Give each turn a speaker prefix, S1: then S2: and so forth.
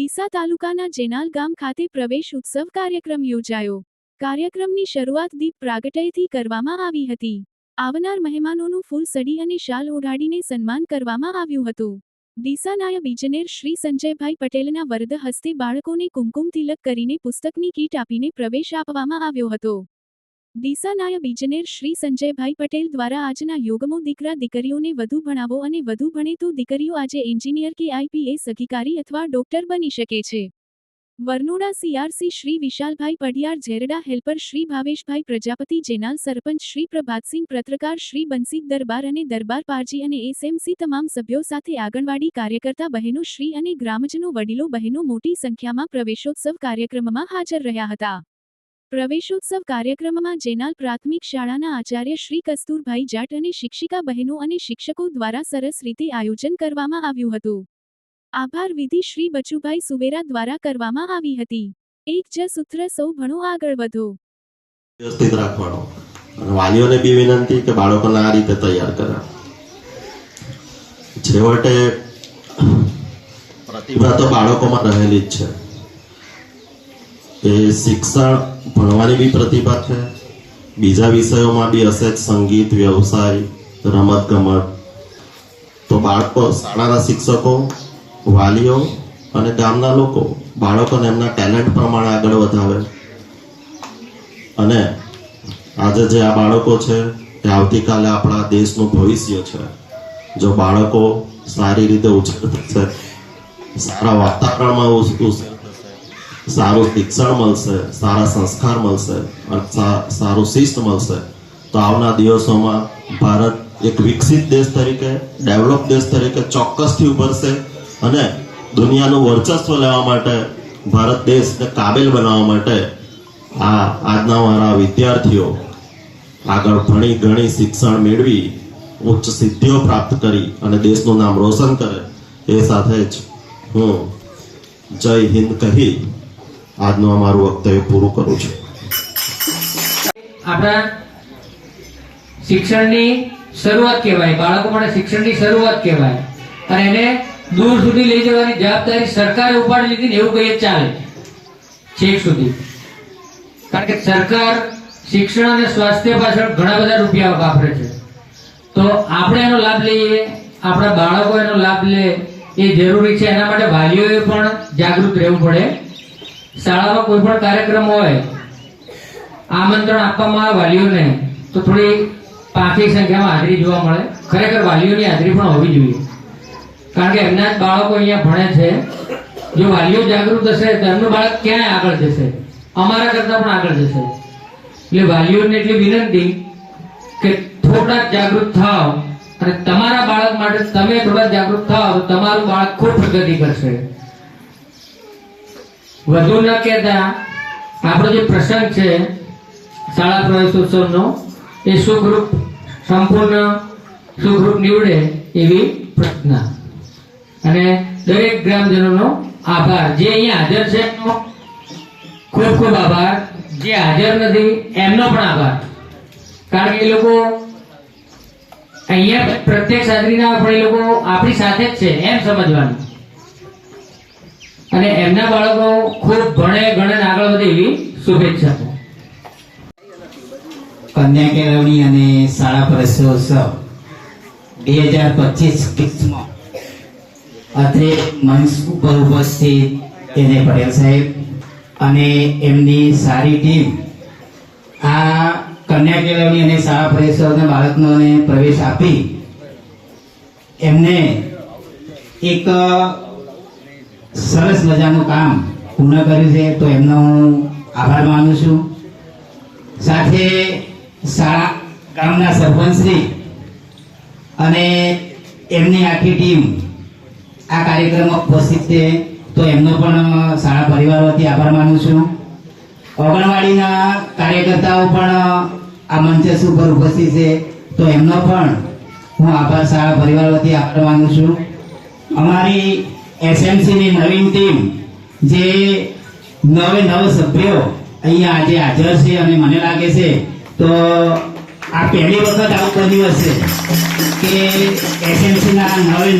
S1: ડીસા તાલુકાના જેનાલ ગામ ખાતે પ્રવેશ ઉત્સવ કાર્યક્રમ યોજાયો। કાર્યક્રમની શરૂઆત દીપ પ્રાગટયથી કરવામાં આવી હતી। આવનાર મહેમાનોનું ફૂલ સડી અને શાલ ઓઢાડીને સન્માન કરવામાં આવ્યું હતું। ડીસા નાયબ ઇજનેર શ્રી સંજયભાઈ પટેલના વરદ હસ્તે બાળકોને કુમકુમ તિલક કરીને પુસ્તકની કીટ આપીને પ્રવેશ આપવામાં આવ્યો હતો। ડીસા નાયબ ઇજનેર શ્રી સંજયભાઈ પટેલ દ્વારા આજના યુગમાં દીકરા દીકરીઓને વધુ ભણાવો અને વધુ ભણે તો દીકરીઓ આજે એન્જિનિયર કે આઈપીએસ અધિકારી અથવા ડોક્ટર બની શકે છે। વરનોડા સીઆરસી શ્રી વિશાલભાઈ પઢિયાર, ઝેરડા હેલ્પર શ્રી ભાવેશભાઈ પ્રજાપતિ, જેનાલ સરપંચ શ્રી પ્રભાતસિંહ, પત્રકાર શ્રી બંસીદ દરબાર અને દરબાર પારજી અને એસએમસી તમામ સભ્યો સાથે આંગણવાડી કાર્યકર્તા બહેનો શ્રી અને ગ્રામજનો વડીલો બહેનો મોટી સંખ્યામાં પ્રવેશોત્સવ કાર્યક્રમમાં હાજર રહ્યા હતા। પ્રવેશોત્સવ કાર્યક્રમમાં જેનાલ પ્રાથમિક શાળાના આચાર્ય શ્રી કસ્તુરભાઈ જાટ અને શિક્ષિકા બહેનો અને શિક્ષકો દ્વારા સરસ રીતે આયોજન કરવામાં આવ્યું હતું। આભાર વિધિ શ્રી બચુભાઈ સુવેરા દ્વારા કરવામાં આવી હતી। એક જ સૂત્ર, સૌ ભણો આગળ વધો।
S2: વ્યવસ્થિત રાખવાનો અને વાલીઓને બી વિનંતી કે બાળકોને આ રીતે તૈયાર કરે। છેવટે પ્રતિભા તો બાળકોમાં રહેલી જ છે। એ શિક્ષણ ભણવાની બી પ્રતિભા છે, બીજા વિષયોમાં બી હશે, સંગીત, વ્યવસાય, રમત ગમત। તો બાળકો, શાળાના શિક્ષકો, વાલીઓ અને ગામના લોકો બાળકોને એમના ટેલેન્ટ પ્રમાણે આગળ વધાવે અને આજે જે આ બાળકો છે એ આવતીકાલે આપણા દેશનું ભવિષ્ય છે। જો બાળકો સારી રીતે ઉછેર થશે, સારા વાતાવરણમાં સારું શિક્ષણ મળશે, સારા સંસ્કાર મળશે અને સારું શિસ્ત મળશે તો આવનાર દિવસોમાં ભારત એક વિકસિત દેશ તરીકે, ડેવલપ દેશ તરીકે ચોક્કસથી ઉભરશે અને દુનિયાનું વર્ચસ્વ લેવા માટે, ભારત દેશને કાબેલ બનાવવા માટે આજના મારા વિદ્યાર્થીઓ આગળ ભણી ગણી શિક્ષણ મેળવી ઉચ્ચ સિદ્ધિઓ પ્રાપ્ત કરી અને દેશનું નામ રોશન કરે એ સાથે જ હું જય હિન્દ કહી આજનું અમારું વક્તવ્ય પૂરું કરું છું।
S3: આપણા શિક્ષણની શરૂઆત કહેવાય, બાળકો માટે શિક્ષણની શરૂઆત કહેવાય અને એને દૂર સુધી લઈ જવાની જવાબદારી સરકારે ઉપાડી લીધી ને એવું કહીએ ચાલે છેક સુધી। કારણ કે સરકાર શિક્ષણ અને સ્વાસ્થ્ય પાછળ ઘણા બધા રૂપિયા વાપરે છે, તો આપણે એનો લાભ લઈએ, આપણા બાળકો એનો લાભ લે એ જરૂરી છે। એના માટે વાલીઓએ પણ જાગૃત રહેવું પડે। શાળામાં કોઈ પણ કાર્યક્રમ હોય, આમંત્રણ આપવામાં આવે વાલીઓને તો થોડી પાંખી સંખ્યામાં હાજરી જોવા મળે। ખરેખર વાલીઓની હાજરી પણ હોવી જોઈએ, કારણ કે એમના જ બાળકો અહીંયા ભણે છે। જો વાલીઓ જાગૃત હશે તો એમનું બાળક ક્યાંય આગળ જશે, અમારા કરતા પણ આગળ જશે। એટલે વાલીઓને એટલી વિનંતી કે થોડા જાગૃત થાઓ અને તમારા બાળક માટે તમે થોડા જાગૃત થાઓ તો તમારું બાળક ખૂબ પ્રગતિ કરશે। વધુ ન કહેતા આપણો જે પ્રસંગ છે શાળા પ્રવેશોત્સવનો એ સુખરૂપ, સંપૂર્ણ સુખરૂપ નીવડે એવી પ્રાર્થના અને દરેક ગ્રામજનોનો આભાર। જે અહીંયા હાજર છે એમનો ખૂબ ખૂબ આભાર, જે હાજર નથી એમનો પણ આભાર, કારણ કે એ લોકો અહીંયા પ્રત્યક્ષ હાજરી ના પણ એ લોકો આપણી સાથે જ છે એમ સમજવાનું અને એમના બાળકો ખૂબ ભણે ગણે આગળ વધે એવી શુભેચ્છા।
S4: કન્યા કેળવણી અને શાળા પ્રવેશોત્સવ 2025 અત્રે મંચ ઉપર ઉપસ્થિત એને પટેલ સાહેબ અને એમની સારી ટીમ આ કન્યા કેળવણી અને શાળા પ્રવેશોત્સવના બાળકોને પ્રવેશ આપી એમને એક સરસ મજાનું કામ પૂર્ણ કર્યું છે, તો એમનો હું આભાર માનું છું। સાથે શાળા ગામના સરપંચશ્રી અને એમની આખી ટીમ આ કાર્યક્રમમાં ઉપસ્થિત છે, તો એમનો પણ શાળા પરિવાર વતી આભાર માનું છું। આંગણવાડીના કાર્યકર્તાઓ પણ આ મંચ ઉપર ઉપસ્થિત છે, તો એમનો પણ હું આભાર શાળા પરિવાર વતી આભાર માનું છું। અમારી એસએમસીની નવીન ટીમ જે 9 સભ્યો અહીંયા આજે હાજર છે અને મને લાગે છે તો આ પહેલી વખત આવું બન્યું હશે કે એસએમસીના 9